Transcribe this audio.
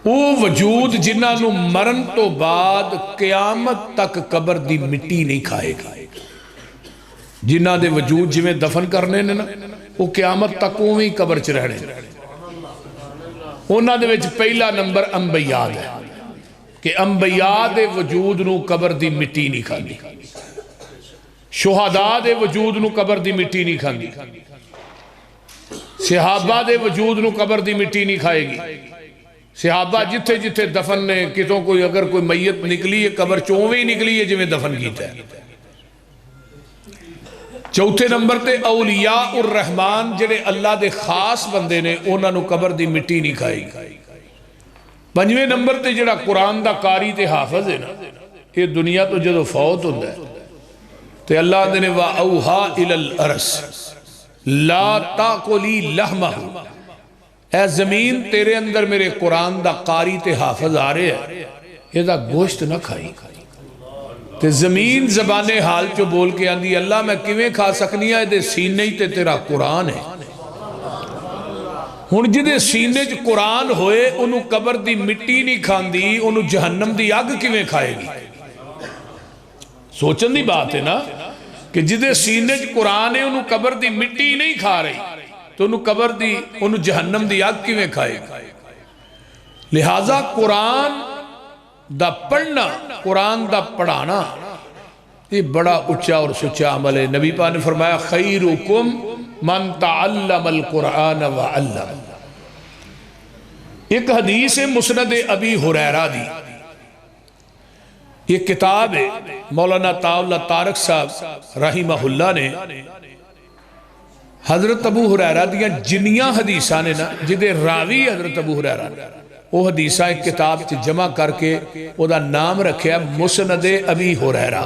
وہ وجود جنہاں نو مرن تو بعد قیامت تک قبر دی مٹی نہیں کھائے گا، جنہاں دے وجود جویں دفن کرنے نے نا وہ قیامت تک اوویں قبر چ رہنے۔ انہاں دے وچ پہلا نمبر انبیاء ہے کہ انبیاء دے وجود نو قبر دی مٹی نہیں کھاندی، شہداء دے وجود نو قبر دی مٹی نہیں کھاندی، صحابہ دے وجود نو قبر دی مٹی نہیں کھائے گی۔ صحابہ جتھے جتھے دفن نے کتوں کوئی اگر کوئی میت نکلی ہے قبر چوویں نکلی ہے جویں دفن کیتا ہے۔ چوتھے نمبر تے اولیاء الرحمن جڑے اللہ دے خاص بندے نے انہاں نو قبر دی مٹی نہیں کھائے گی۔ پنجویں نمبر تے جڑا قرآن دا قاری تے حافظ ہے نا، یہ دنیا تو جدو فوت ہوتا ہے تے اللہ دے نے وَأَوْحَا إِلَى الْأَرْضِ لَا تَأْكُلِي لَحْمَهُ، اے زمین تیرے اندر میرے قرآن دا قاری تے حافظ آ رہے ہیں، یہ دا گوشت نہ کھائی۔ تے زمین زبان حال چو بول کے آندھی اللہ میں کیویں کھا سکنی ہے، دے سینے تے تیرا قرآن ہے۔ ہن جدے سینے چ قرآن ہوئے انہوں قبر دی مٹی نہیں کھاندی، انہوں جہنم دی اگ کیویں کھائے گی؟ سوچن دی بات ہے نا کہ جدے سینے چ قرآن ہے انہوں قبر دی مٹی نہیں کھا رہی تو انہوں قبر دی انہوں جہنم دی اگ کیویں کھائے گی؟ لہٰذا قرآن دا پڑھنا، قرآن دا پڑھانا یہ بڑا اچھا اور سچا عمل ہے۔ نبی پاک نے فرمایا خیرکم من تعلم القرآن وعلم۔ ایک حدیث مسند ابی ہریرہ دی، یہ کتاب ہے مولانا طاء طارق صاحب رحمہ اللہ نے حضرت ابو ہریرہ دیاں جنیاں حدیثاں نے نا جدے راوی حضرت ابو ہریرہ وہ حدیثاں ایک کتاب سے جمع کر کے وہ دا نام رکھیا مسند ابی ہریرہ۔